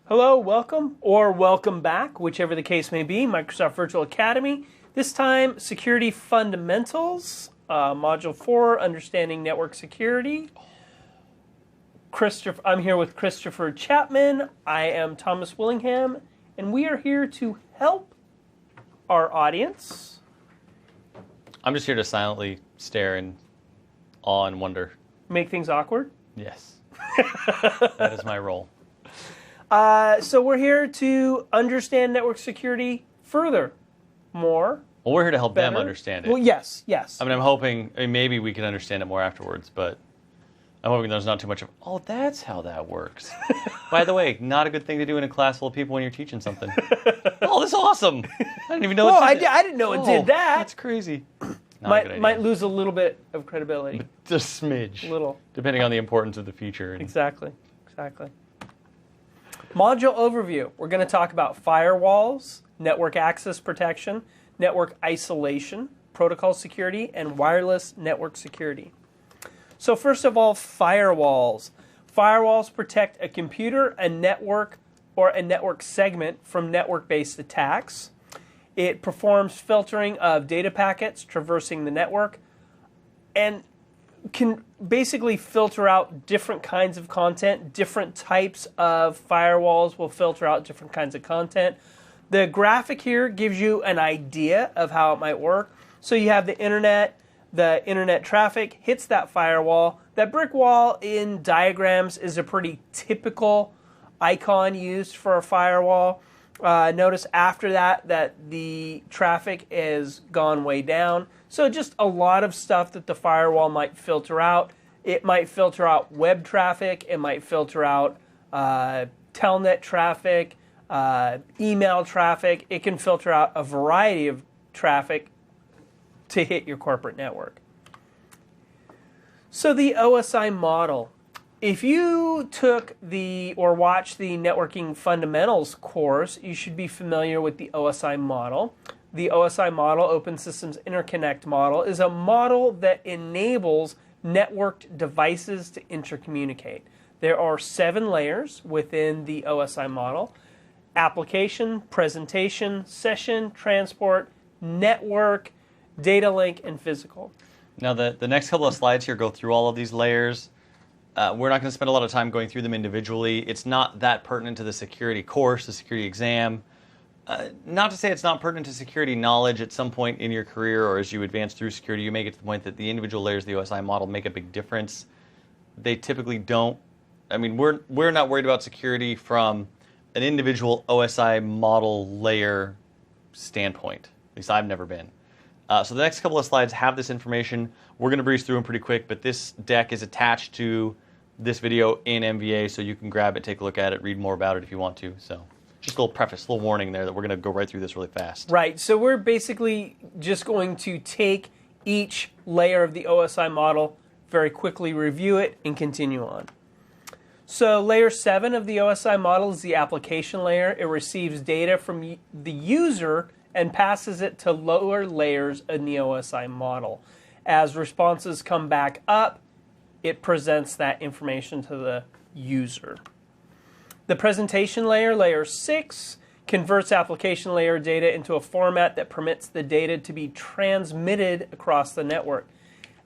Hello, welcome, or welcome back, whichever the case may be, Microsoft Virtual Academy. This time, Security Fundamentals, Module 4, Understanding Network Security. I'm here with Christopher Chapman. I am Thomas Willingham, and we are here to help our audience. I'm just here to silently stare in awe and wonder. Make things awkward? Yes. That is my role. So we're here to understand network security further, more. Well, we're here to help better. them understand it. Well, yes. I mean, I'm hoping maybe we can understand it more afterwards, but I'm hoping there's not too much of, oh, that's how that works. By the way, not a good thing to do in a class full of people when you're teaching something. Oh, that's awesome. I didn't even know I didn't know it did that. That's crazy. Might lose a little bit of credibility. Just a smidge. A little. Depending on the importance of the feature. Exactly. Module overview. We're going to talk about firewalls, network access protection, network isolation, protocol security, and wireless network security. So first of all, firewalls. Firewalls protect a computer, a network, or a network segment from network-based attacks. It performs filtering of data packets traversing the network and can basically filter out different kinds of content. Different types of firewalls will filter out different kinds of content. The graphic here gives you an idea of how it might work. So you have the internet traffic hits that firewall. That brick wall in diagrams is a pretty typical icon used for a firewall. Notice after that the traffic has gone way down. So just a lot of stuff that the firewall might filter out. It might filter out web traffic. It might filter out telnet traffic, email traffic. It can filter out a variety of traffic to hit your corporate network. So the OSI model. If you took or watched the Networking Fundamentals course, you should be familiar with the OSI model. The OSI model, Open Systems Interconnect model, is a model that enables networked devices to intercommunicate. There are 7 layers within the OSI model: application, presentation, session, transport, network, data link, and physical. Now, the next couple of slides here go through all of these layers. We're not going to spend a lot of time going through them individually. It's not that pertinent to the security course, the security exam. Not to say it's not pertinent to security knowledge. At some point in your career or as you advance through security, you may get to the point that the individual layers of the OSI model make a big difference. They typically don't. I mean, we're not worried about security from an individual OSI model layer standpoint. At least I've never been. So the next couple of slides have this information. We're going to breeze through them pretty quick, but this deck is attached to this video in MVA, so you can grab it, take a look at it, read more about it if you want to. So just a little preface, a little warning there that we're going to go right through this really fast. Right, so we're basically just going to take each layer of the OSI model, very quickly review it, and continue on. So layer 7 of the OSI model is the application layer. It receives data from the user and passes it to lower layers in the OSI model. As responses come back up, it presents that information to the user. The presentation layer, layer 6, converts application layer data into a format that permits the data to be transmitted across the network.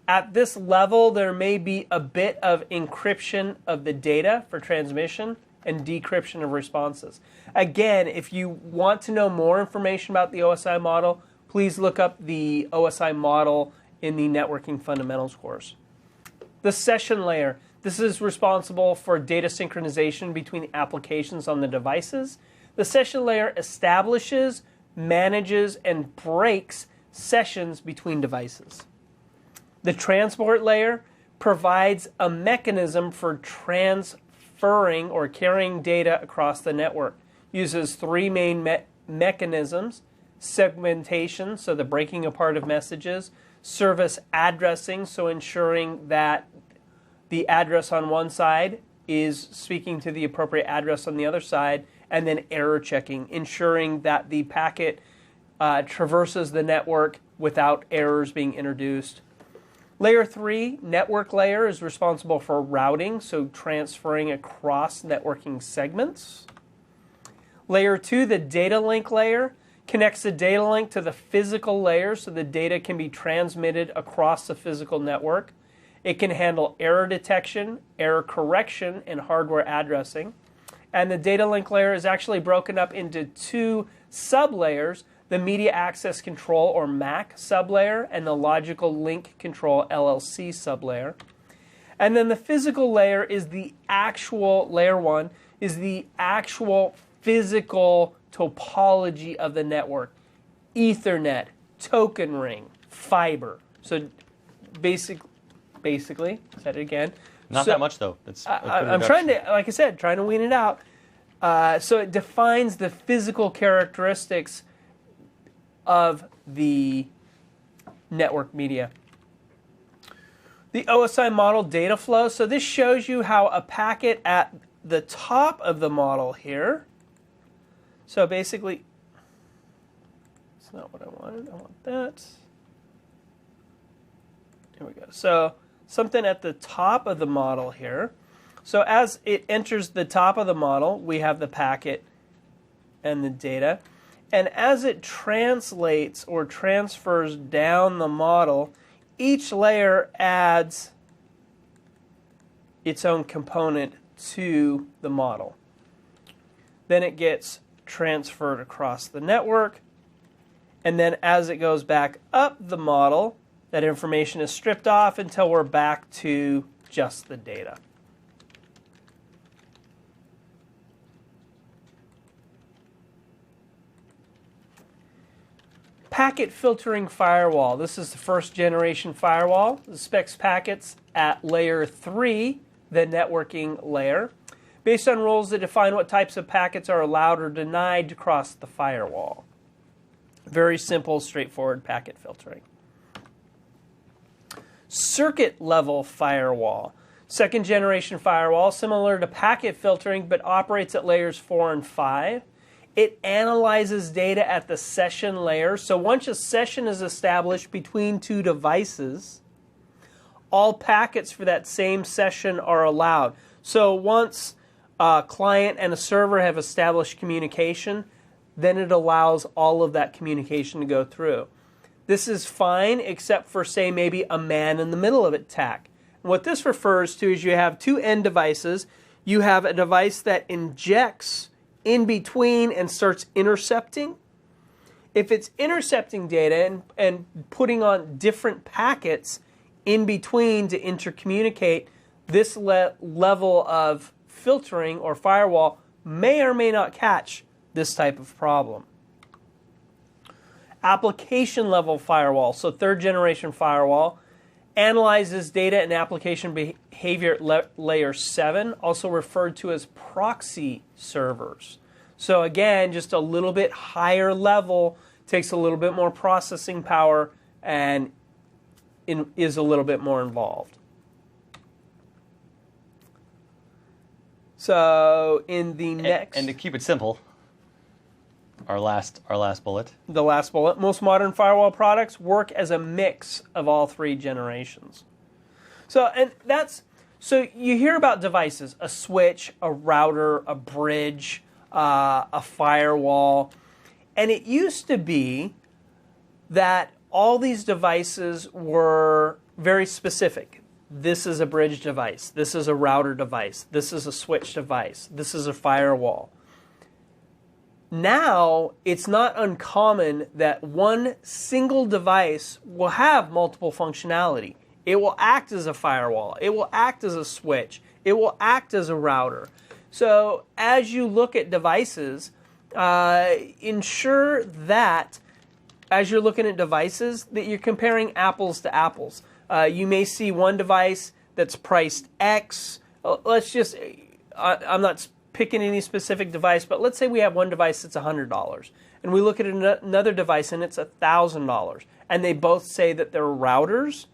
At this level, there may be a bit of encryption of the data for transmission and decryption of responses. Again, if you want to know more information about the OSI model, please look up the OSI model in the Networking Fundamentals course. The session layer. This is responsible for data synchronization between applications on the devices. The session layer establishes, manages, and breaks sessions between devices. The transport layer provides a mechanism for transferring or carrying data across the network. Uses 3 main mechanisms: segmentation, so the breaking apart of messages; service addressing, so ensuring that the address on one side is speaking to the appropriate address on the other side; and then error checking, ensuring that the packet traverses the network without errors being introduced. Layer 3, network layer, is responsible for routing, so transferring across networking segments. Layer 2, the data link layer, connects the data link to the physical layer so the data can be transmitted across the physical network. It can handle error detection, error correction, and hardware addressing. And the data link layer is actually broken up into 2 sublayers, the Media Access Control, or MAC, sublayer, and the Logical Link Control, LLC, sublayer. And then the physical layer is the actual, layer 1, is the actual physical topology of the network. Ethernet, token ring, fiber. So basically, said it again. Not that much, though. It's I'm trying to, like I said, trying to wean it out. So it defines the physical characteristics of the network media. The OSI model data flow. So this shows you how a packet at the top of the model here. So basically, it's not what I wanted. I want that. Here we go. So something at the top of the model here. So as it enters the top of the model, we have the packet and the data. And as it translates or transfers down the model, each layer adds its own component to the model. Then it gets transferred across the network. And then as it goes back up the model, that information is stripped off until we're back to just the data. Packet filtering firewall. This is the first generation firewall. It specs packets at layer 3, the networking layer, based on rules that define what types of packets are allowed or denied to cross the firewall. Very simple, straightforward packet filtering. Circuit level firewall. Second generation firewall, similar to packet filtering, but operates at layers 4 and 5. It analyzes data at the session layer. So once a session is established between 2 devices, all packets for that same session are allowed. So once a client and a server have established communication, then it allows all of that communication to go through. This is fine except for, say, maybe a man in the middle of attack. And what this refers to is you have 2 end devices. You have a device that injects in between and starts intercepting. If it's intercepting data and putting on different packets in between to intercommunicate, this level of filtering or firewall may or may not catch this type of problem. Application level firewall, so third generation firewall, analyzes data and application behavior at layer 7, also referred to as proxy servers. So again, just a little bit higher level, takes a little bit more processing power, and is a little bit more involved. So in the next... And to keep it simple, our last bullet. The last bullet. Most modern firewall products work as a mix of all 3 generations. So you hear about devices, a switch, a router, a bridge, a firewall. And it used to be that all these devices were very specific. This is a bridge device. This is a router device. This is a switch device. This is a firewall. Now, it's not uncommon that one single device will have multiple functionality. It will act as a firewall. It will act as a switch. It will act as a router. So as you look at devices, ensure that as you're looking at devices that you're comparing apples to apples. You may see one device that's priced X. I'm not picking any specific device, but let's say we have one device that's $100, and we look at another device and it's $1,000, and they both say that they're routers.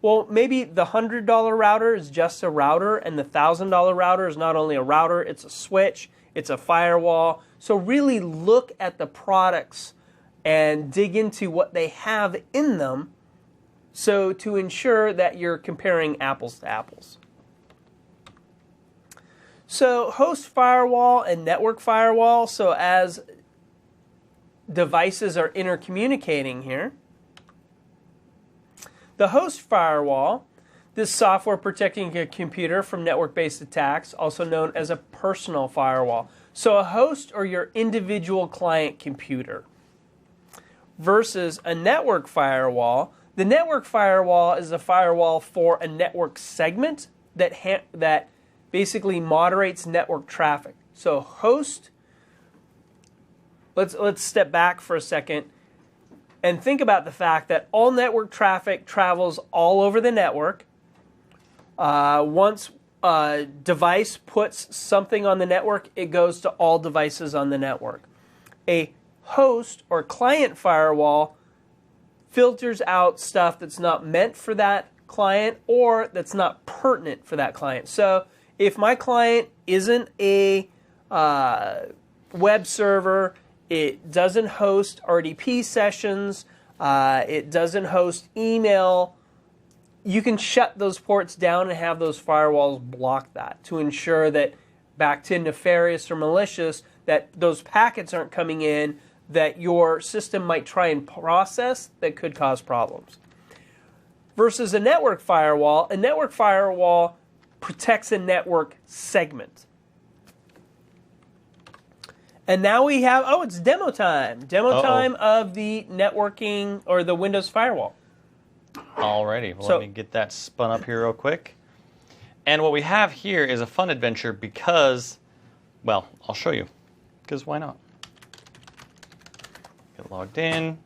Well, maybe the $100 router is just a router, and the $1,000 router is not only a router, it's a switch, it's a firewall. So really look at the products and dig into what they have in them, so to ensure that you're comparing apples to apples. So host firewall and network firewall, so as devices are intercommunicating here. The host firewall, this software protecting a computer from network-based attacks, also known as a personal firewall. So a host or your individual client computer. Versus a network firewall. The network firewall is a firewall for a network segment that basically moderates network traffic. So host, let's step back for a second and think about the fact that all network traffic travels all over the network. Once a device puts something on the network, it goes to all devices on the network. A host or client firewall filters out stuff that's not meant for that client or that's not pertinent for that client. So if my client isn't a web server, it doesn't host RDP sessions, it doesn't host email, you can shut those ports down and have those firewalls block that to ensure that, back to nefarious or malicious, that those packets aren't coming in that your system might try and process that could cause problems. Versus a network firewall protects a network segment. And now we have, it's demo time. Demo time of the networking or the Windows firewall. Alrighty, well, let me get that spun up here real quick. And what we have here is a fun adventure because, well, I'll show you, because why not? Get logged in,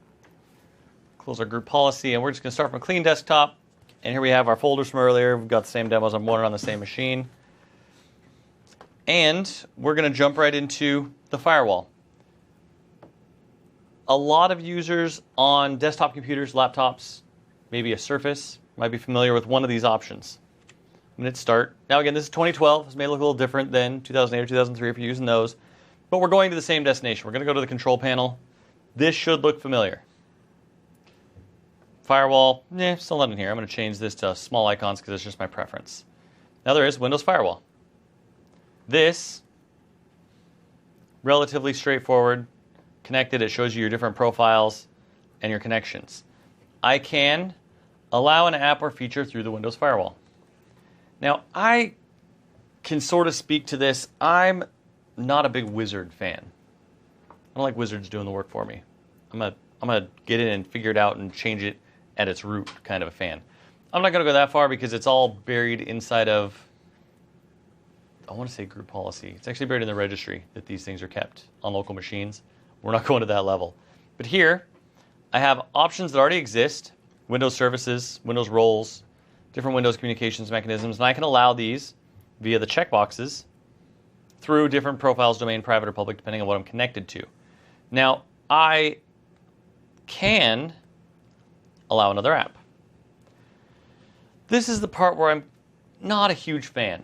close our group policy, and we're just going to start from a clean desktop. And here we have our folders from earlier. We've got the same demos on one on the same machine. And we're going to jump right into the firewall. A lot of users on desktop computers, laptops, maybe a Surface, might be familiar with one of these options. I'm going to hit start. Now again, this is 2012. This may look a little different than 2008 or 2003 if you're using those. But we're going to the same destination. We're going to go to the control panel. This should look familiar. Firewall, still not in here. I'm going to change this to small icons because it's just my preference. Now there is Windows Firewall. This, relatively straightforward, connected. It shows you your different profiles and your connections. I can allow an app or feature through the Windows Firewall. Now, I can sort of speak to this. I'm not a big wizard fan. I don't like wizards doing the work for me. I'm gonna get in and figure it out and change it at its root kind of a fan. I'm not going to go that far because it's all buried inside of, I want to say group policy. It's actually buried in the registry that these things are kept on local machines. We're not going to that level. But here, I have options that already exist, Windows services, Windows roles, different Windows communications mechanisms, and I can allow these via the checkboxes through different profiles, domain, private or public, depending on what I'm connected to. Now, I can allow another app. This is the part where I'm not a huge fan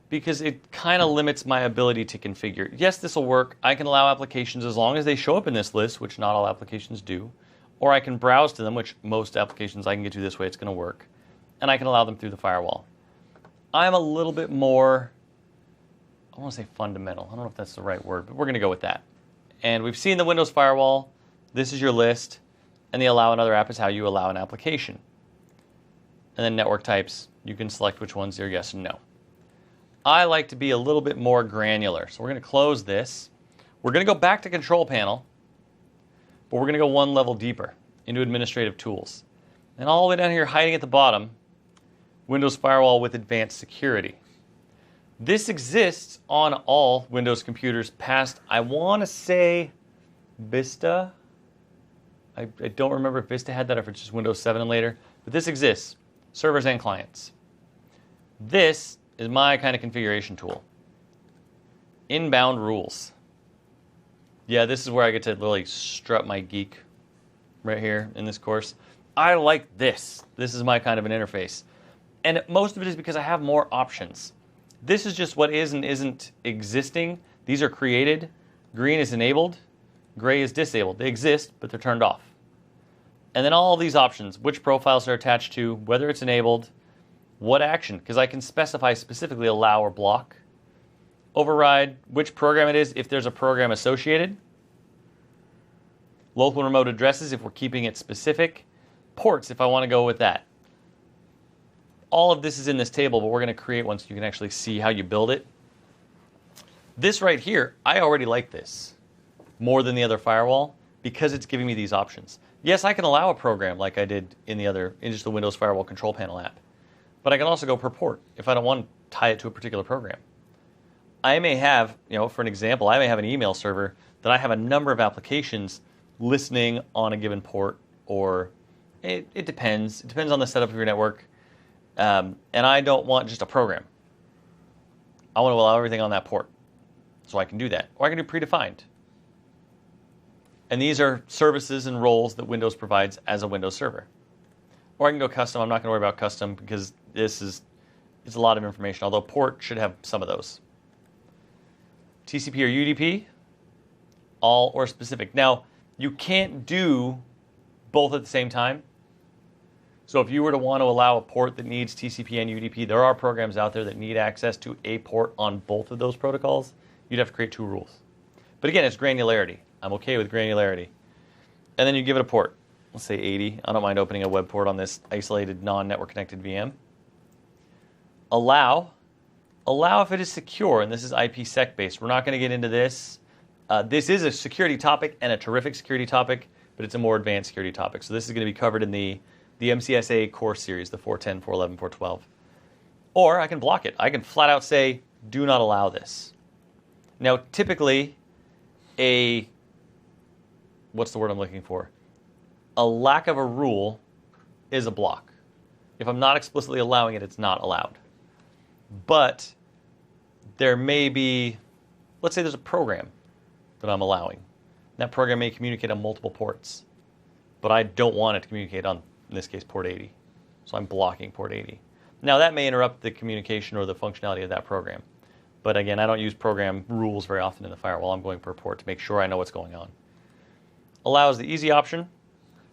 because it kind of limits my ability to configure. Yes, this will work. I can allow applications as long as they show up in this list, which not all applications do, or I can browse to them, which most applications I can get to this way, it's going to work, and I can allow them through the firewall. I'm a little bit more, I want to say fundamental. I don't know if that's the right word, but we're going to go with that. And we've seen the Windows Firewall. This is your list. And the allow another app is how you allow an application. And then network types, you can select which ones are yes and no. I like to be a little bit more granular. So we're going to close this. We're going to go back to control panel, but we're going to go one level deeper into administrative tools. And all the way down here, hiding at the bottom, Windows Firewall with advanced security. This exists on all Windows computers past, I want to say, Vista. I don't remember if Vista had that or if it's just Windows 7 and later, but this exists, servers and clients. This is my kind of configuration tool. Inbound rules. Yeah, this is where I get to really strut my geek right here in this course. I like this. This is my kind of an interface. And most of it is because I have more options. This is just what is and isn't existing. These are created. Green is enabled. Gray is disabled. They exist, but they're turned off. And then all these options, which profiles are attached to, whether it's enabled, what action, because I can specify specifically allow or block. override which program it is if there's a program associated. Local and remote addresses if we're keeping it specific. Ports if I want to go with that. All of this is in this table, but we're going to create one so you can actually see how you build it. This right here, I already like this more than the other firewall because it's giving me these options. Yes, I can allow a program like I did in just the Windows Firewall Control Panel app. But I can also go per port if I don't want to tie it to a particular program. I may have, for an example, I may have an email server that I have a number of applications listening on a given port, or it depends. It depends on the setup of your network. And I don't want just a program. I want to allow everything on that port. So I can do that. Or I can do predefined. And these are services and roles that Windows provides as a Windows server. Or I can go custom. I'm not going to worry about custom because it's a lot of information, although port should have some of those. TCP or UDP, all or specific. Now, you can't do both at the same time. So if you were to want to allow a port that needs TCP and UDP, there are programs out there that need access to a port on both of those protocols. You'd have to create 2 rules. But again, it's granularity. I'm okay with granularity. And then you give it a port. Let's say 80. I don't mind opening a web port on this isolated non-network connected VM. Allow if it is secure, and this is IPsec based. We're not going to get into this. This is a security topic and a terrific security topic, but it's a more advanced security topic. So this is going to be covered in the MCSA course series, the 410, 411, 412. Or I can block it. I can flat out say, do not allow this. Now, typically, what's the word I'm looking for? A lack of a rule is a block. If I'm not explicitly allowing it, it's not allowed. But there may be, let's say there's a program that I'm allowing. That program may communicate on multiple ports, but I don't want it to communicate on, in this case, port 80. So I'm blocking port 80. Now that may interrupt the communication or the functionality of that program. But again, I don't use program rules very often in the firewall. I'm going per port to make sure I know what's going on. Allow is the easy option.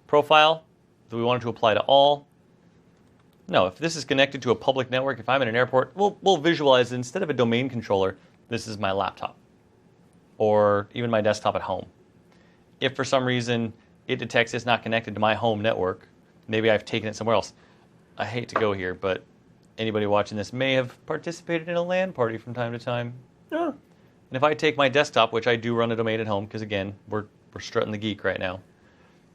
Profile, do we want it to apply to all? No, if this is connected to a public network, if I'm in an airport, we'll visualize instead of a domain controller, this is my laptop or even my desktop at home. If for some reason it detects it's not connected to my home network, maybe I've taken it somewhere else. I hate to go here, but anybody watching this may have participated in a LAN party from time to time. Yeah. And if I take my desktop, which I do run a domain at home, because again, we're strutting the geek right now.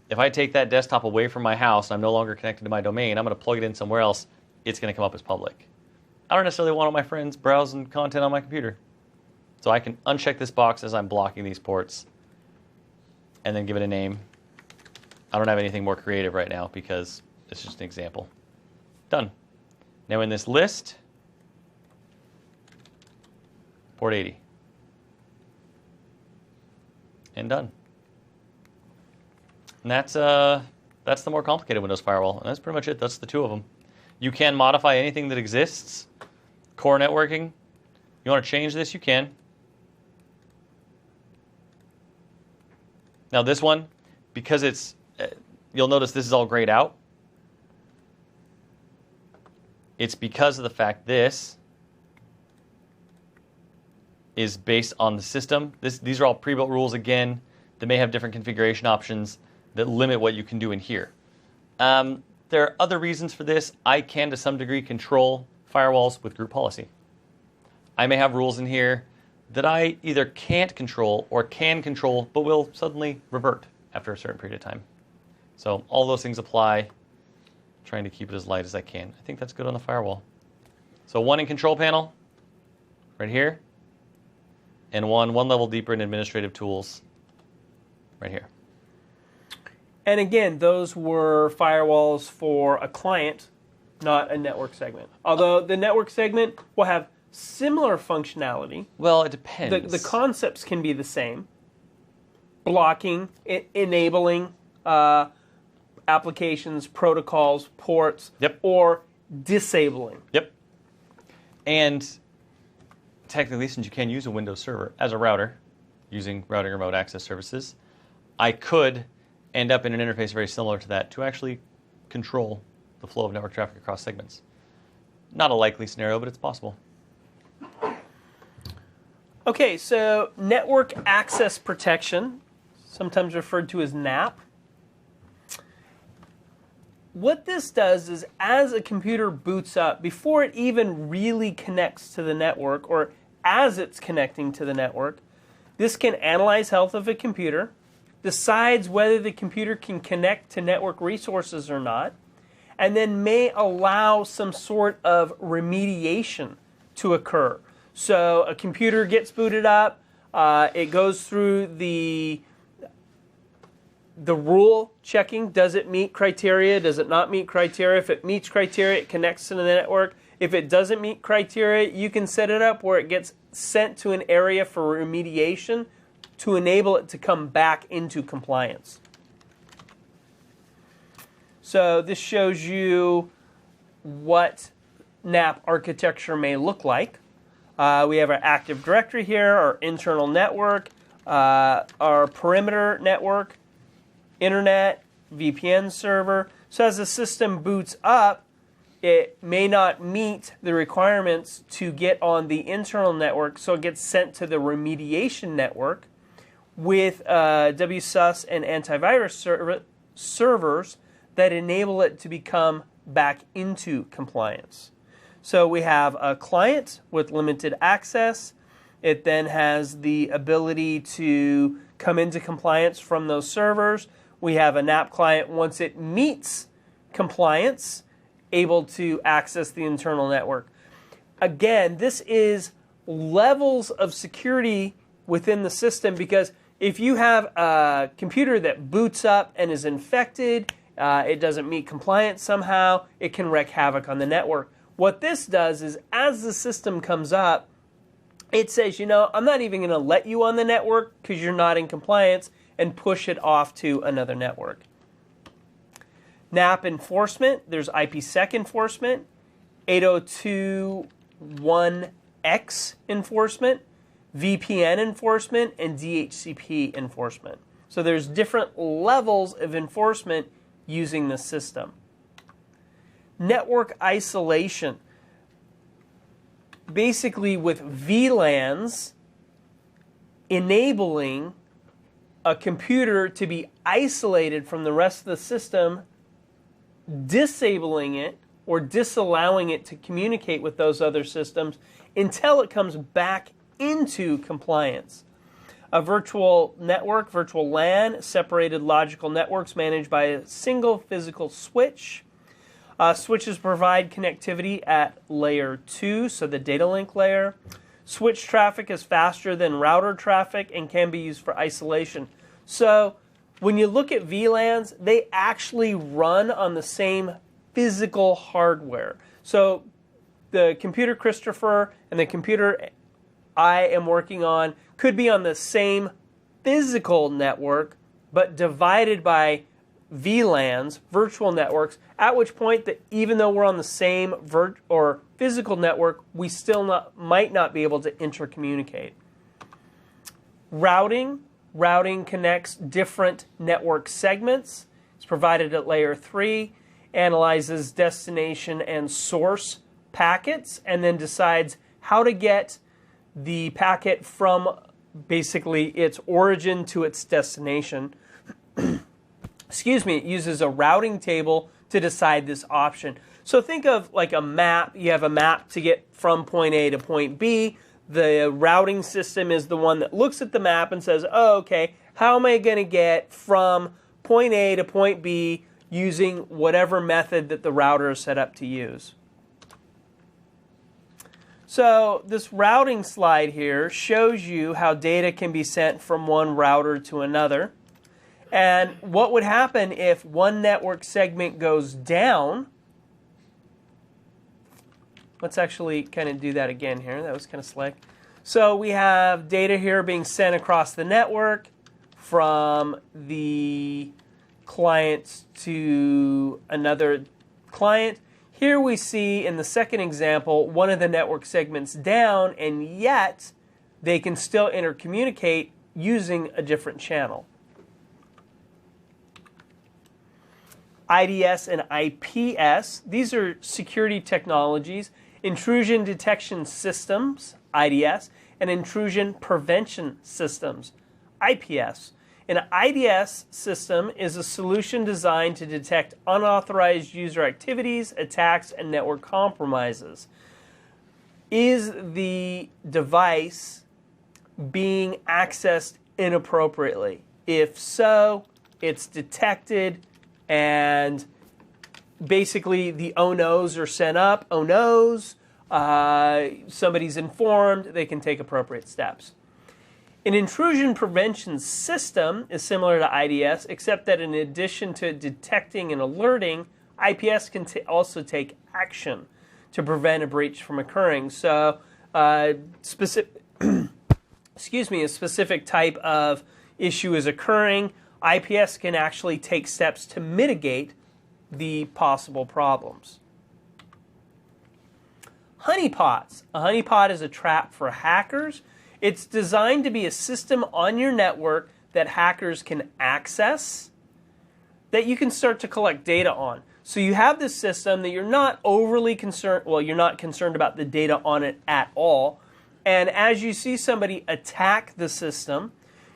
If I take that desktop away from my house and I'm no longer connected to my domain, I'm going to plug it in somewhere else, it's going to come up as public. I don't necessarily want all my friends browsing content on my computer. So I can uncheck this box as I'm blocking these ports and then give it a name. I don't have anything more creative right now because it's just an example. Done. Now in this list, port 80. And done. And that's the more complicated Windows firewall. And that's pretty much it. That's the 2 of them. You can modify anything that exists. Core networking. You want to change this, you can. Now this one, because it's, you'll notice this is all grayed out. It's because of the fact this is based on the system. These are all pre-built rules, again, that may have different configuration options that limit what you can do in here. There are other reasons for this. I can, to some degree, control firewalls with group policy. I may have rules in here that I either can't control or can control, but will suddenly revert after a certain period of time. So all those things apply. Trying to keep it as light as I can. I think that's good on the firewall. So 1 in control panel, right here, and one level deeper in administrative tools, right here. And again, those were firewalls for a client, not a network segment. Although the network segment will have similar functionality. Well, it depends. The concepts can be the same. Blocking, enabling applications, protocols, ports, Yep. or disabling. Yep. And technically, since you can use a Windows server as a router using routing remote access services, I could end up in an interface very similar to that to actually control the flow of network traffic across segments. Not a likely scenario, but it's possible. Okay, so network access protection, sometimes referred to as NAP. What this does is as a computer boots up, before it even really connects to the network, or as it's connecting to the network, this can analyze health of a computer, decides whether the computer can connect to network resources or not, and then may allow some sort of remediation to occur. So a computer gets booted up, it goes through the rule checking. Does it meet criteria? Does it not meet criteria? If it meets criteria, it connects to the network. If it doesn't meet criteria, you can set it up where it gets sent to an area for remediation to enable it to come back into compliance. So this shows you what NAP architecture may look like. We have our Active Directory here, our internal network, our perimeter network, internet, VPN server. So as the system boots up, it may not meet the requirements to get on the internal network, so it gets sent to the remediation network with WSUS and antivirus servers that enable it to become back into compliance. So we have a client with limited access. It then has the ability to come into compliance from those servers. We have a NAP client, once it meets compliance, able to access the internal network. Again, this is levels of security within the system, because if you have a computer that boots up and is infected, it doesn't meet compliance somehow, it can wreak havoc on the network. What this does is as the system comes up, it says, you know, I'm not even going to let you on the network because you're not in compliance, and push it off to another network. NAP enforcement, there's IPsec enforcement, 802.1x enforcement, VPN enforcement, and DHCP enforcement. So there's different levels of enforcement using the system. Network isolation. Basically with VLANs enabling a computer to be isolated from the rest of the system, disabling it or disallowing it to communicate with those other systems until it comes back into compliance. A virtual network, virtual LAN, separated logical networks managed by a single physical switch. Switches provide connectivity at layer 2, so the data link layer. Switch traffic is faster than router traffic and can be used for isolation. So when you look at VLANs, they actually run on the same physical hardware. So the computer Christopher and the computer I am working on could be on the same physical network, but divided by VLANs, virtual networks, at which point that even though we're on the same physical network, we still might not be able to intercommunicate. Routing connects different network segments. It's provided at layer 3, analyzes destination and source packets, and then decides how to get the packet from basically its origin to its destination. Excuse me, it uses a routing table to decide this option. So think of like a map. You have a map to get from point A to point B. The routing system is the one that looks at the map and says, oh, okay, how am I going to get from point A to point B using whatever method that the router is set up to use. So this routing slide here shows you how data can be sent from one router to another. And what would happen if one network segment goes down? Let's actually kind of do that again here. That was kind of slick. So we have data here being sent across the network from the client to another client. Here we see in the second example one of the network segments down, and yet they can still intercommunicate using a different channel. IDS and IPS, these are security technologies. Intrusion detection systems, IDS, and intrusion prevention systems, IPS. An IDS system is a solution designed to detect unauthorized user activities, attacks, and network compromises. Is the device being accessed inappropriately? If so, it's detected and basically the oh no's are sent up. Oh no's, somebody's informed, they can take appropriate steps. An intrusion prevention system is similar to IDS, except that in addition to detecting and alerting, IPS can also take action to prevent a breach from occurring. So, a specific type of issue is occurring, IPS can actually take steps to mitigate the possible problems. Honeypots. A honeypot is a trap for hackers. It's designed to be a system on your network that hackers can access, that you can start to collect data on. So you have this system that you're not overly concerned, well, you're not concerned about the data on it at all. And as you see somebody attack the system,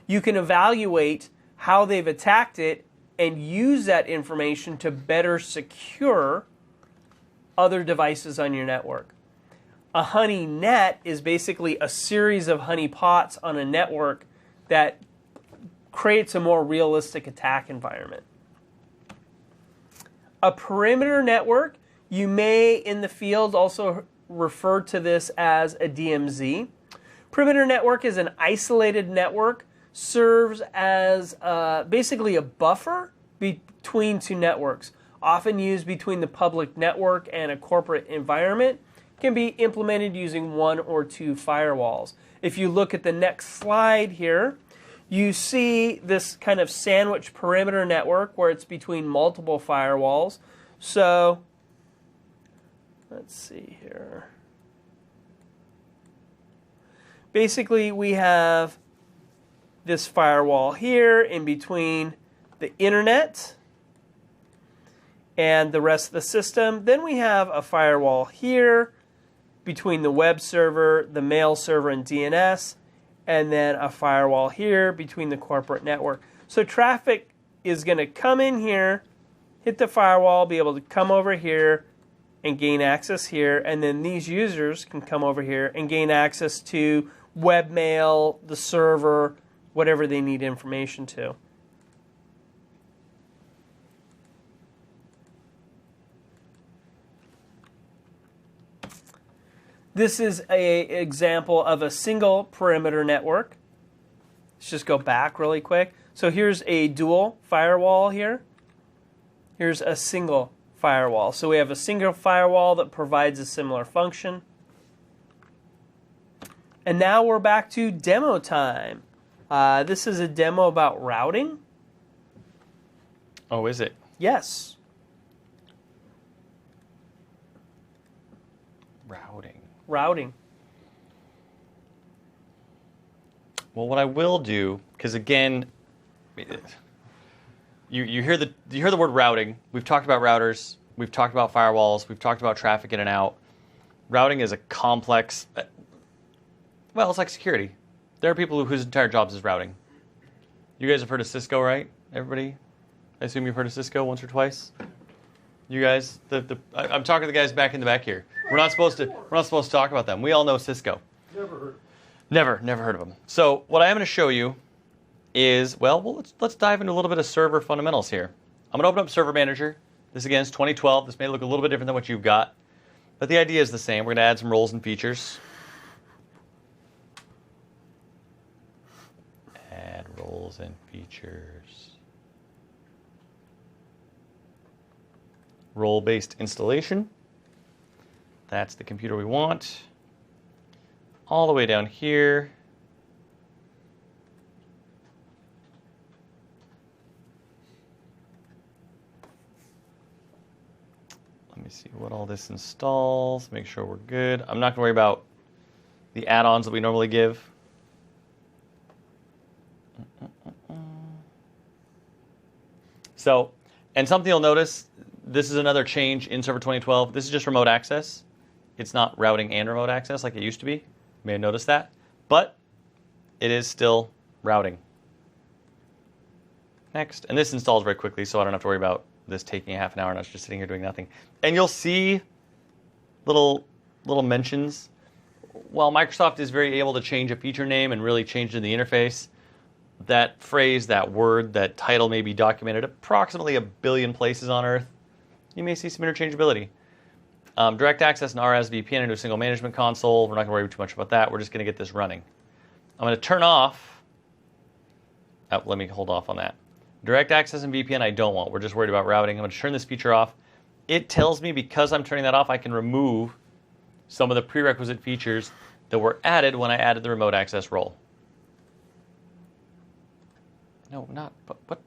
you can evaluate how they've attacked it and use that information to better secure other devices on your network. A honey net is basically a series of honey pots on a network that creates a more realistic attack environment. A perimeter network, you may in the field also refer to this as a DMZ. Perimeter network is an isolated network, serves as basically a buffer between two networks, often used between the public network and a corporate environment. Can be implemented using one or two firewalls. If you look at the next slide here, you see this kind of sandwich perimeter network where it's between multiple firewalls. So, let's see here. Basically, we have this firewall here in between the internet and the rest of the system. Then we have a firewall here between the web server, the mail server, and DNS, and then a firewall here between the corporate network. So traffic is going to come in here, hit the firewall, be able to come over here and gain access here, and then these users can come over here and gain access to webmail, the server, whatever they need information to. This is an example of a single perimeter network. Let's just go back really quick. So here's a dual firewall here. Here's a single firewall. So we have a single firewall that provides a similar function. And now we're back to demo time. This is a demo about routing. Oh, is it? Yes. Routing. Well, what I will do, because again, you hear the word routing. We've talked about routers. We've talked about firewalls. We've talked about traffic in and out. Routing is a complex. Well, it's like security. There are people whose entire jobs is routing. You guys have heard of Cisco, right? Everybody? I assume you've heard of Cisco once or twice. You guys, I'm talking to the guys back in the back here. We're not supposed to talk about them. We all know Cisco. Never heard of them. So what I am going to show you is, well, let's dive into a little bit of server fundamentals here. I'm going to open up Server Manager. This again is 2012. This may look a little bit different than what you've got, but the idea is the same. We're going to add some roles and features. Add roles and features. Role-based installation. That's the computer we want. All the way down here. Let me see what all this installs. Make sure we're good. I'm not going to worry about the add-ons that we normally give. So, and something you'll notice, this is another change in Server 2012. This is just remote access. It's not routing and remote access like it used to be. You may have noticed that. but it is still routing. Next. And this installs very quickly, so I don't have to worry about this taking a half an hour and I was just sitting here doing nothing. And you'll see little mentions. While Microsoft is very able to change a feature name and really change it in the interface, that phrase, that word, that title may be documented approximately 1 billion places on Earth. You may see some interchangeability. Direct access and RS VPN into a single management console. We're not going to worry too much about that. We're just going to get this running. I'm going to turn off. Oh, let me hold off on that. Direct access and VPN I don't want. We're just worried about routing. I'm going to turn this feature off. It tells me because I'm turning that off, I can remove some of the prerequisite features that were added when I added the remote access role. No, not, but what?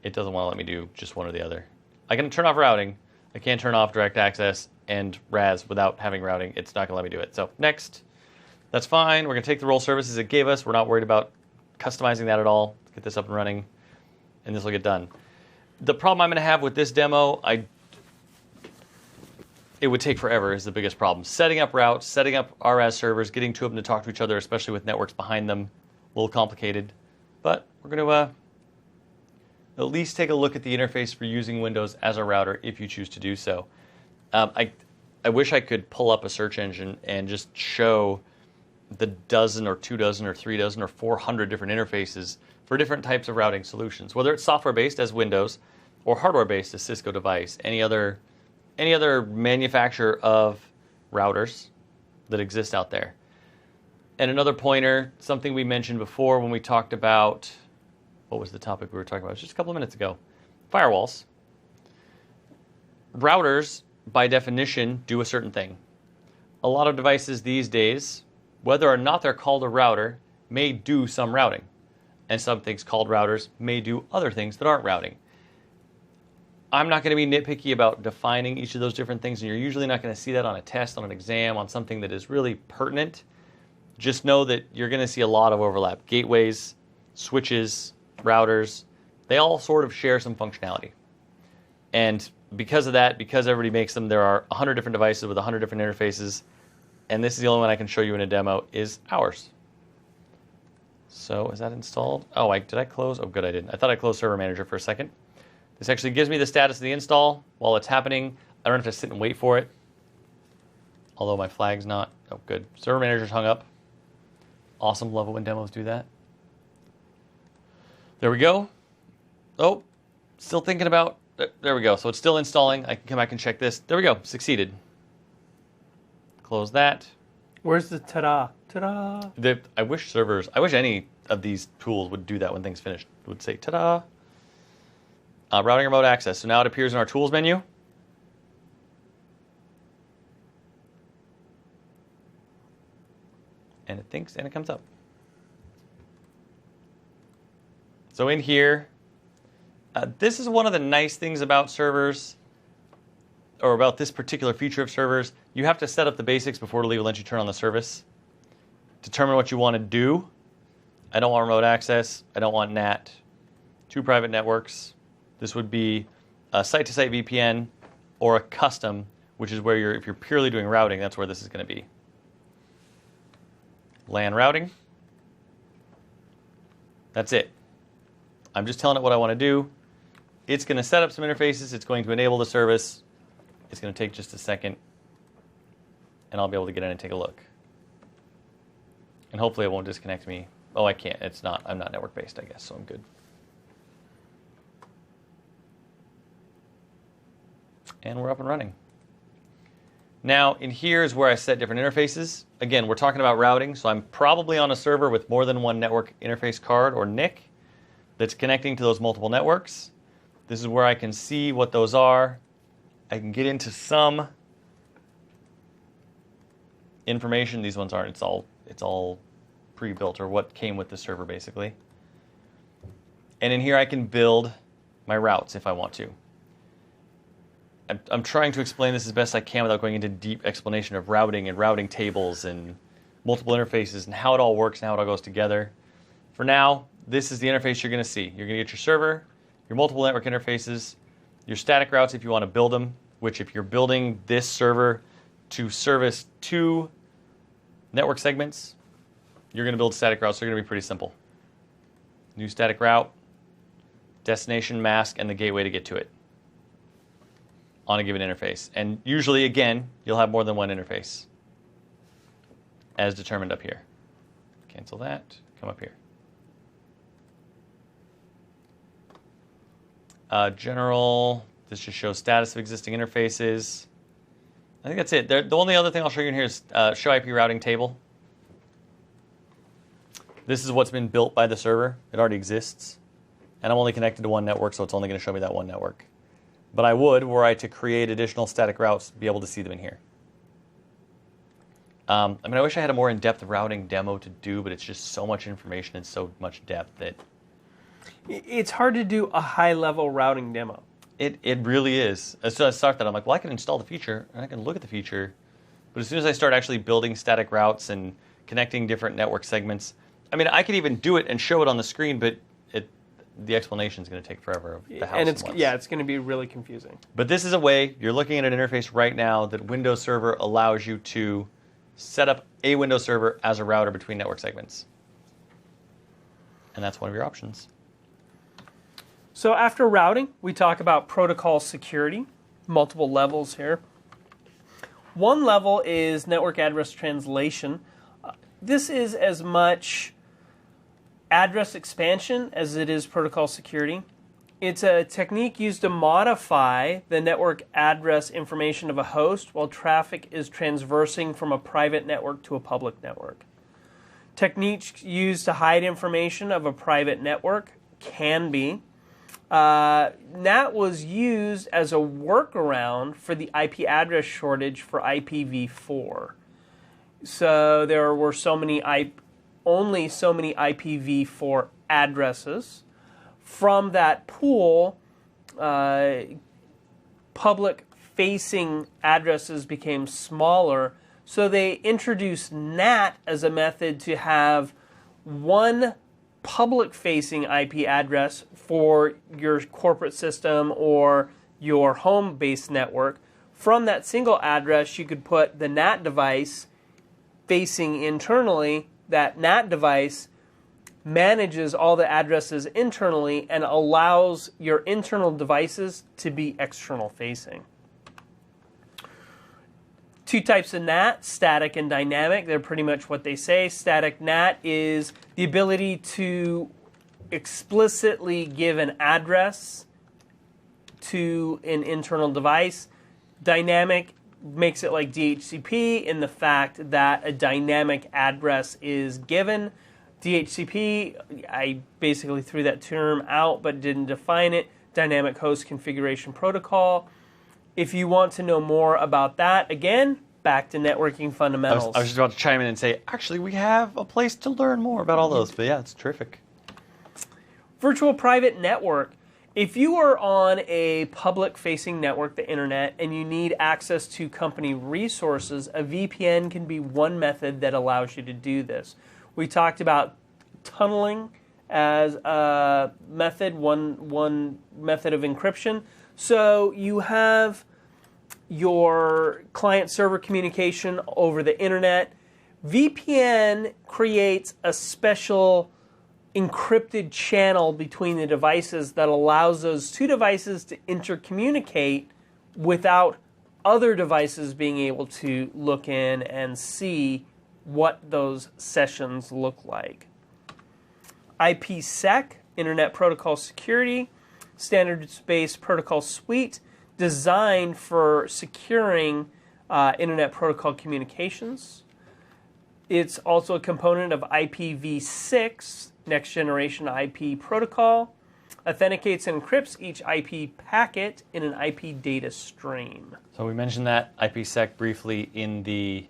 It doesn't want to let me do just one or the other. I can turn off routing. I can't turn off direct access and RAS without having routing. It's not going to let me do it. So next, that's fine. We're going to take the role services it gave us. We're not worried about customizing that at all. Let's get this up and running, and this will get done. The problem I'm going to have with this demo, it would take forever is the biggest problem. Setting up routes, setting up RAS servers, getting two of them to talk to each other, especially with networks behind them, a little complicated. But we're going to at least take a look at the interface for using Windows as a router if you choose to do so. I wish I could pull up a search engine and just show the dozen or 2 dozen or 3 dozen or 400 different interfaces for different types of routing solutions, whether it's software-based as Windows or hardware-based as Cisco device, any other manufacturer of routers that exist out there. And another pointer, something we mentioned before when we talked about, what was the topic we were talking about? Just a couple of minutes ago. Firewalls. Routers, by definition, do a certain thing. A lot of devices these days, whether or not they're called a router, may do some routing. And some things called routers may do other things that aren't routing. I'm not going to be nitpicky about defining each of those different things, and you're usually not going to see that on a test, on an exam, on something that is really pertinent. Just know that you're going to see a lot of overlap. Gateways, switches, routers, they all sort of share some functionality. And because of that, because everybody makes them, there are 100 different devices with 100 different interfaces, and this is the only one I can show you in a demo, is ours. So is that installed? Oh, did I close? Oh, good, I didn't. I thought I closed Server Manager for a second. This actually gives me the status of the install while it's happening. I don't have to sit and wait for it. Although my flag's not. Oh, good. Server Manager's hung up. Awesome. Love it when demos do that. There we go. Oh, still thinking about. There we go. So it's still installing. I can come back and check this. There we go. Succeeded. Close that. Where's the ta-da? Ta-da! I wish any of these tools would do that when things finished. It would say ta-da. Routing remote access. So now it appears in our tools menu. And it thinks and it comes up. So in here, this is one of the nice things about servers, or about this particular feature of servers. You have to set up the basics before it'll even let you turn on the service. Determine what you want to do. I don't want remote access. I don't want NAT. 2 private networks. This would be a site-to-site VPN or a custom, which is where if you're purely doing routing, that's where this is going to be. LAN routing. That's it. I'm just telling it what I want to do. It's going to set up some interfaces. It's going to enable the service. It's going to take just a second, and I'll be able to get in and take a look. And hopefully it won't disconnect me. Oh, I can't. It's not. I'm not network-based, I guess, so I'm good. And we're up and running. Now, in here is where I set different interfaces. Again, we're talking about routing, so I'm probably on a server with more than one network interface card, or NIC, that's connecting to those multiple networks. This is where I can see what those are. I can get into some information. These ones aren't. It's all pre-built, or what came with the server, basically. And in here I can build my routes if I want to. I'm trying to explain this as best I can without going into deep explanation of routing and routing tables and multiple interfaces and how it all works and how it all goes together. For now, this is the interface you're going to see. You're going to get your server, your multiple network interfaces, your static routes if you want to build them, which if you're building this server to service 2 Network segments, you're going to build static routes. They're going to be pretty simple. New static route, destination, mask, and the gateway to get to it on a given interface. And usually, again, you'll have more than one interface as determined up here. Cancel that, come up here. General, this just shows status of existing interfaces. I think that's it. The only other thing I'll show you in here is show IP routing table. This is what's been built by the server. It already exists. And I'm only connected to one network, so it's only going to show me that one network. But I would, were I to create additional static routes, be able to see them in here. I mean, I wish I had a more in-depth routing demo to do, but it's just so much information and so much depth that... It's hard to do a high-level routing demo. It really is. So I start that, I'm like, well, I can install the feature, and I can look at the feature. But as soon as I start actually building static routes and connecting different network segments, I mean, I could even do it and show it on the screen, but the explanation is going to take forever of the how and it's going to be really confusing. But this is a way, you're looking at an interface right now that Windows Server allows you to set up a Windows Server as a router between network segments. And that's one of your options. So after routing, we talk about protocol security, multiple levels here. One level is network address translation. This is as much address expansion as it is protocol security. It's a technique used to modify the network address information of a host while traffic is transversing from a private network to a public network. Techniques used to hide information of a private network can be. That was used as a workaround for the IP address shortage for IPv4. So there were only so many IPv4 addresses. From that pool, public-facing addresses became smaller, so they introduced NAT as a method to have one public-facing IP address for your corporate system or your home-based network. From that single address, you could put the NAT device facing internally. That NAT device manages all the addresses internally and allows your internal devices to be external facing. Two types of NAT, static and dynamic. They're pretty much what they say. Static NAT is the ability to explicitly give an address to an internal device. Dynamic makes it like DHCP in the fact that a dynamic address is given. DHCP, I basically threw that term out but didn't define it. Dynamic Host Configuration Protocol. If you want to know more about that, again, back to networking fundamentals. I was just about to chime in and say, actually, we have a place to learn more about all those. But yeah, it's terrific. Virtual private network. If you are on a public-facing network, the internet, and you need access to company resources, a VPN can be one method that allows you to do this. We talked about tunneling as a method, one method of encryption. So you have your client-server communication over the internet. VPN creates a special encrypted channel between the devices that allows those two devices to intercommunicate without other devices being able to look in and see what those sessions look like. IPsec, Internet Protocol Security, standards-based protocol suite designed for securing Internet Protocol communications. It's also a component of IPv6, Next Generation IP Protocol, authenticates and encrypts each IP packet in an IP data stream. So we mentioned that IPsec briefly in the,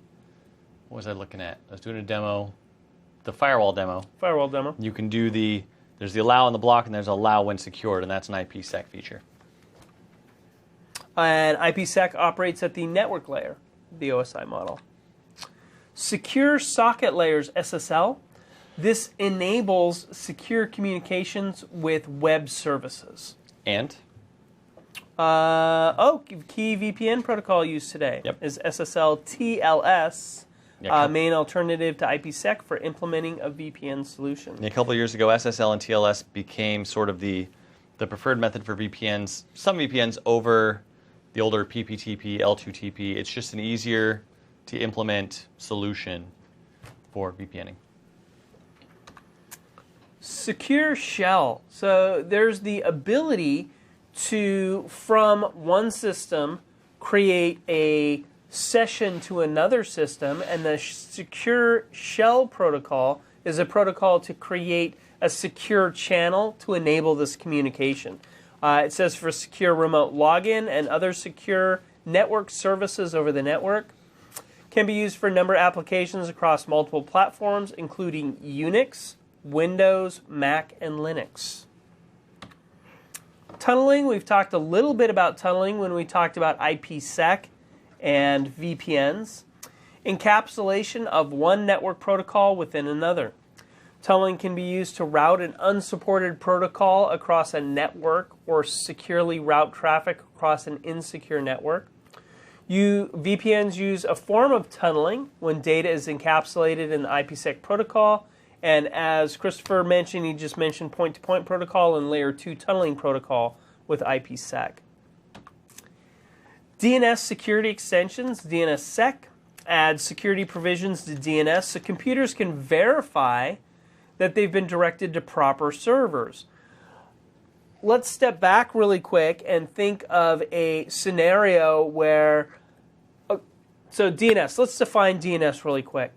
what was I looking at? I was doing a demo, the firewall demo. Firewall demo. You can do there's the allow on the block and there's allow when secured, and that's an IPsec feature. And IPsec operates at the network layer, the OSI model. Secure Socket Layers, SSL. This enables secure communications with web services. And? Key VPN protocol used today is SSL TLS. Yeah, main alternative to IPsec for implementing a VPN solution. A couple of years ago, SSL and TLS became sort of the preferred method for VPNs. Some VPNs over the older PPTP, L2TP. It's just an easier to implement solution for VPNing. Secure shell. So there's the ability to, from one system, create a session to another system, and the secure shell protocol is a protocol to create a secure channel to enable this communication. It says for secure remote login and other secure network services over the network. Can be used for a number of applications across multiple platforms, including Unix, Windows, Mac, and Linux. Tunneling, we've talked a little bit about tunneling when we talked about IPsec and VPNs. Encapsulation of one network protocol within another. Tunneling can be used to route an unsupported protocol across a network or securely route traffic across an insecure network. VPNs use a form of tunneling when data is encapsulated in the IPsec protocol. And as Christopher mentioned, he just mentioned point-to-point protocol and layer 2 tunneling protocol with IPsec. DNS security extensions, DNSSEC, adds security provisions to DNS so computers can verify that they've been directed to proper servers. Let's step back really quick and think of a scenario where, so DNS, let's define DNS really quick.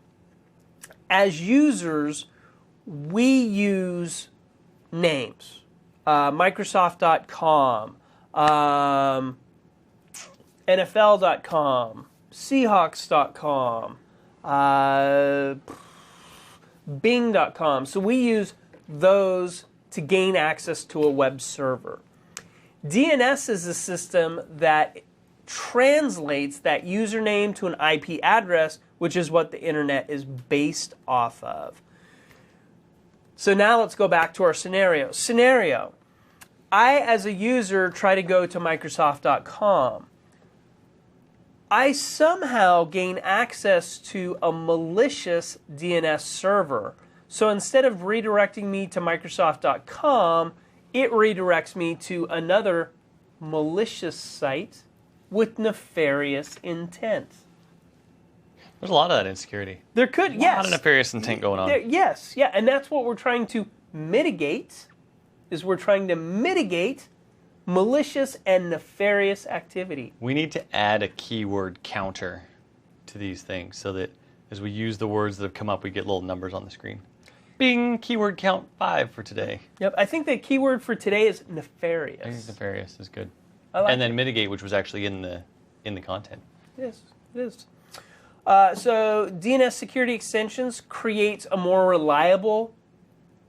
As users, we use names, Microsoft.com, NFL.com, Seahawks.com, Bing.com. So we use those to gain access to a web server. DNS is a system that translates that username to an IP address, which is what the internet is based off of. So now let's go back to our scenario. Scenario, I as a user try to go to Microsoft.com. I somehow gain access to a malicious DNS server. So instead of redirecting me to Microsoft.com, it redirects me to another malicious site with nefarious intent. There's a lot of that insecurity. There could, A yes. lot of nefarious intent going on. Yes, yeah, and that's what we're trying to mitigate, is we're trying to mitigate malicious and nefarious activity. We need to add a keyword counter to these things so that as we use the words that have come up, we get little numbers on the screen. Bing, keyword count 5 for today. Yep, I think the keyword for today is nefarious. I think nefarious is good. I like and then it. mitigate, which was actually in the content. It is. So DNS security extensions creates a more reliable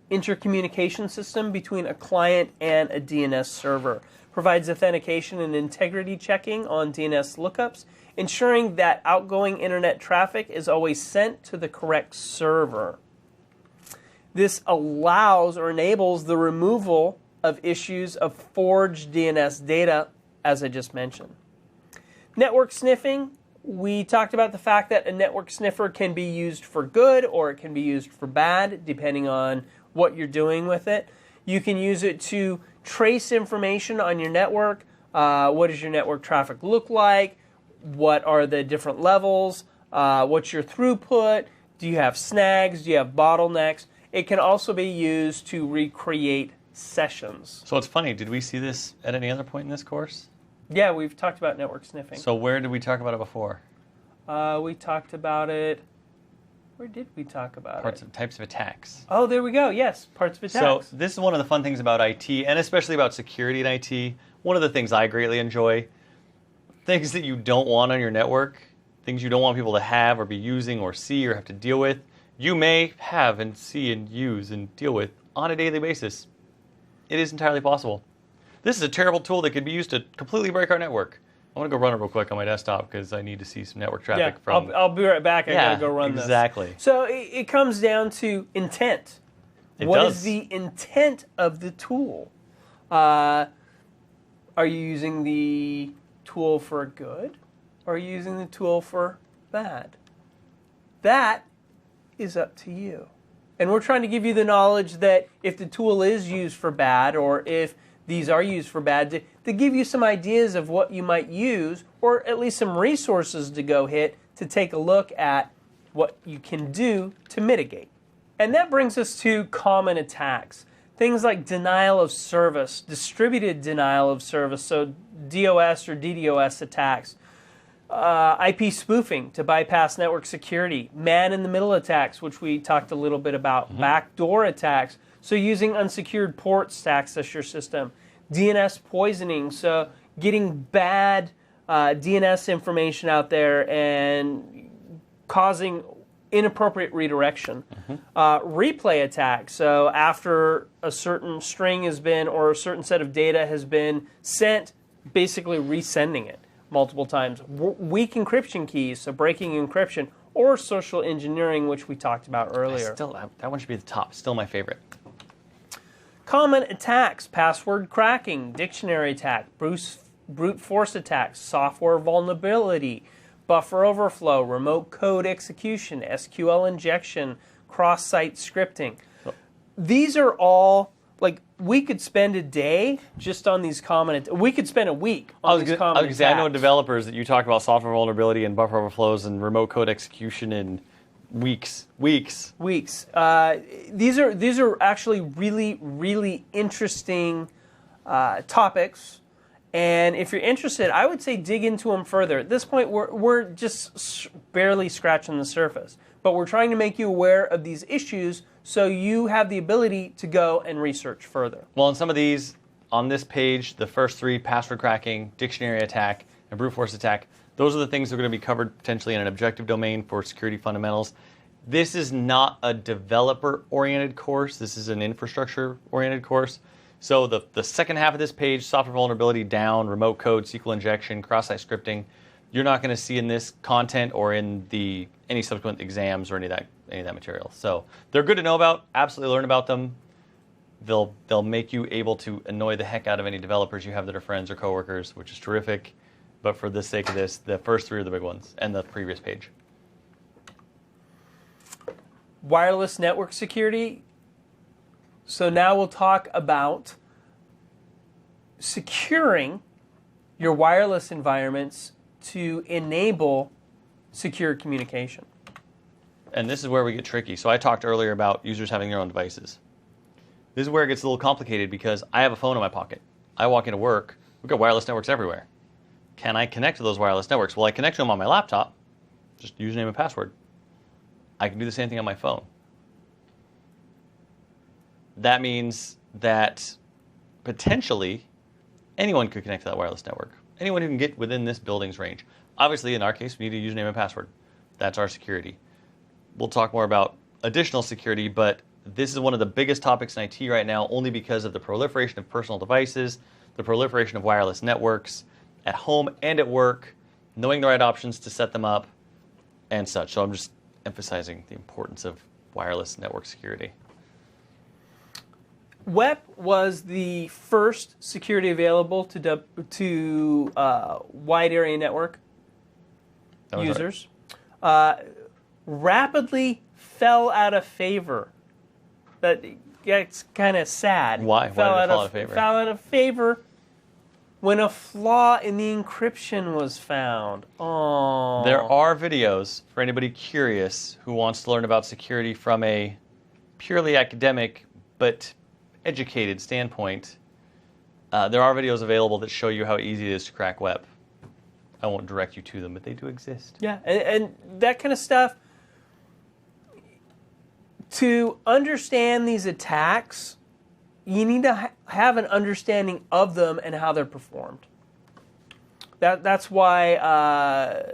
intercommunication system between a client and a DNS server. Provides authentication and integrity checking on DNS lookups, ensuring that outgoing internet traffic is always sent to the correct server. This allows or enables the removal of issues of forged DNS data, as I just mentioned. Network sniffing. We talked about the fact that a network sniffer can be used for good or it can be used for bad, depending on what you're doing with it. You can use it to trace information on your network. What does your network traffic look like? What are the different levels? What's your throughput? Do you have snags? Do you have bottlenecks? It can also be used to recreate sessions. So it's funny, did we see this at any other point in this course? Yeah, we've talked about network sniffing. So where did we talk about it before? We talked about it. Where did we talk about it? Types of attacks. Oh, there we go. Yes, parts of attacks. So this is one of the fun things about IT, and especially about security in IT. One of the things I greatly enjoy, things that you don't want on your network, things you don't want people to have or be using or see or have to deal with, you may have and see and use and deal with on a daily basis. It is entirely possible. This is a terrible tool that could be used to completely break our network. I want to go run it real quick on my desktop because I need to see some network traffic from... I'll be right back. I gotta go run this. Exactly. So it comes down to intent. What is the intent of the tool? Are you using the tool for good? Or are you using the tool for bad? that is up to you. And we're trying to give you the knowledge that if the tool is used for bad, or if these are used for bad, to give you some ideas of what you might use, or at least some resources to go hit to take a look at what you can do to mitigate. And that brings us to common attacks. Things like denial of service, distributed denial of service, so DOS or DDoS attacks, IP spoofing to bypass network security, man-in-the-middle attacks, which we talked a little bit about, backdoor attacks, so using unsecured ports to access your system, DNS poisoning, so getting bad DNS information out there and causing inappropriate redirection. Replay attacks, so after a certain string has been, or a certain set of data has been sent, basically resending it multiple times. Weak encryption keys, so breaking encryption, or social engineering, which we talked about earlier. That one should be the top. Still my favorite. Common attacks, password cracking, dictionary attack, brute force attacks, software vulnerability, buffer overflow, remote code execution, SQL injection, cross-site scripting. These are all, like, we could spend a day just on these common. We could spend a week on these common attacks. I know developers that you talk about software vulnerability and buffer overflows and remote code execution in weeks. These are actually really, really interesting topics. And if you're interested, I would say dig into them further. At this point, we're just barely scratching the surface. But we're trying to make you aware of these issues so you have the ability to go and research further. Well, in some of these, on this page, the first three, password cracking, dictionary attack, and brute force attack, those are the things that are going to be covered potentially in an objective domain for security fundamentals. This is not a developer-oriented course. This is an infrastructure-oriented course. So the second half of this page, software vulnerability down, remote code, SQL injection, cross-site scripting, you're not going to see in this content or in any subsequent exams or any of that material. So they're good to know about. Absolutely learn about them. They'll make you able to annoy the heck out of any developers you have that are friends or coworkers, which is terrific. But for the sake of this, the first three are the big ones, and the previous page. Wireless network security. So now we'll talk about securing your wireless environments to enable secure communication. And this is where we get tricky. So I talked earlier about users having their own devices. This is where it gets a little complicated because I have a phone in my pocket. I walk into work, we've got wireless networks everywhere. Can I connect to those wireless networks? Well, I connect to them on my laptop, just username and password. I can do the same thing on my phone. That means that potentially anyone could connect to that wireless network. Anyone who can get within this building's range. Obviously, in our case, we need a username and password. That's our security. We'll talk more about additional security, but this is one of the biggest topics in IT right now only because of the proliferation of personal devices, the proliferation of wireless networks at home and at work, knowing the right options to set them up, and such. So I'm just emphasizing the importance of wireless network security. WEP was the first security available to wide area network users. Rapidly fell out of favor. It's kind of sad. Why? Why did it fall out of favor? Fell out of favor when a flaw in the encryption was found. Oh. There are videos for anybody curious who wants to learn about security from a purely academic but educated standpoint. There are videos available that show you how easy it is to crack WEP. I won't direct you to them, but they do exist. Yeah, and that kind of stuff. To understand these attacks, you need to have an understanding of them and how they're performed. That's why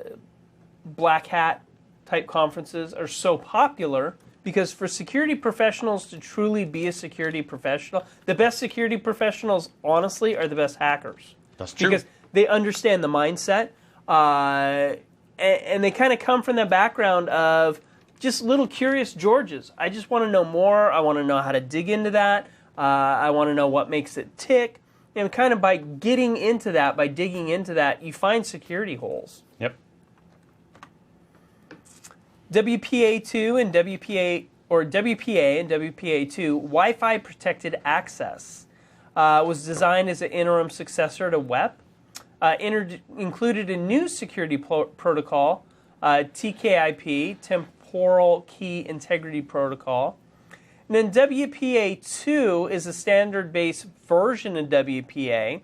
black hat type conferences are so popular, because for security professionals to truly be a security professional, the best security professionals, honestly, are the best hackers. That's true. Because they understand the mindset, and they kind of come from the background of just little curious Georges. I just want to know more. I want to know how to dig into that. I want to know what makes it tick. And kind of by getting into that, by digging into that, you find security holes. Yep. WPA2 and WPA2 Wi-Fi protected access was designed as an interim successor to WEP. Included a new security protocol, TKIP, Temporal Key Integrity Protocol. And then WPA2 is a standard-based version of WPA,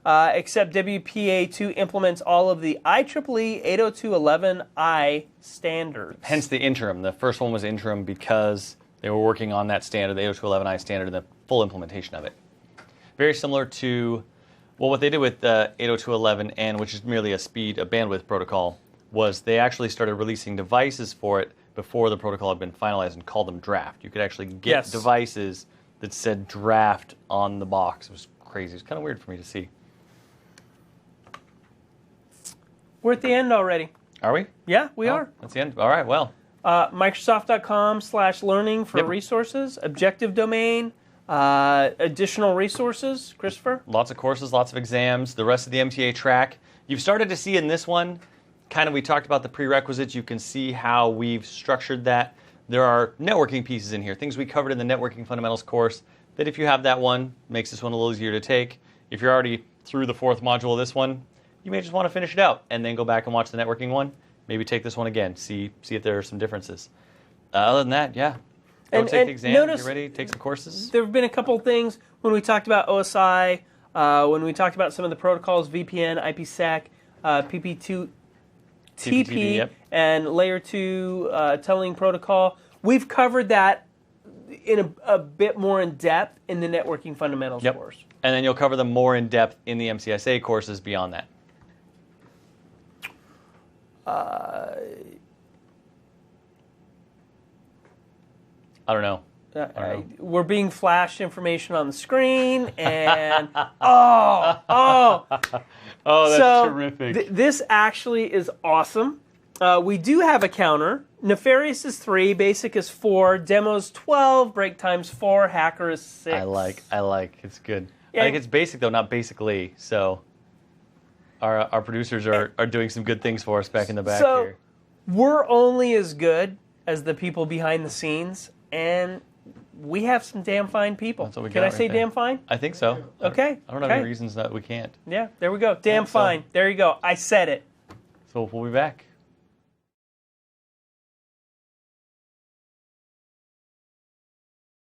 except WPA2 implements all of the IEEE 802.11i standards. Hence the interim. The first one was interim because they were working on that standard, the 802.11i standard, and the full implementation of it. Very similar to, well, what they did with 802.11n, which is merely a bandwidth protocol, was they actually started releasing devices for it before the protocol had been finalized and called them draft. You could actually get devices that said draft on the box. It was crazy. It was kind of weird for me to see. We're at the end already. Are we? Yeah, we are. That's the end. All right, well. Microsoft.com/learning for resources, objective domain, additional resources. Christopher? Lots of courses, lots of exams, the rest of the MTA track. You've started to see in this one, we talked about the prerequisites. You can see how we've structured that. There are networking pieces in here, things we covered in the networking fundamentals course that if you have that one, makes this one a little easier to take. If you're already through the 4th module of this one, you may just want to finish it out and then go back and watch the networking one. Maybe take this one again, see if there are some differences. Other than that, yeah. Go take the exam, get ready, take some courses. There have been a couple of things when we talked about OSI, when we talked about some of the protocols, VPN, IPsec, PP2, TP, yep. and Layer 2 tunneling protocol. We've covered that in a bit more in depth in the networking fundamentals course. And then you'll cover them more in depth in the MCSA courses beyond that. I don't know. We're being flashed information on the screen, and oh, that's terrific. This actually is awesome. We do have a counter. Nefarious is 3, Basic is 4, Demos 12, Break Time's 4, Hacker is 6. I like. It's good. I think it's basic though, not basically. So our producers are doing some good things for us back in the back here. We're only as good as the people behind the scenes, and we have some damn fine people. That's what we Can got I say right there. damn fine? I think so. Okay. I don't have any reasons that we can't. Yeah, there we go. Damn fine. There you go. I said it. So we'll be back.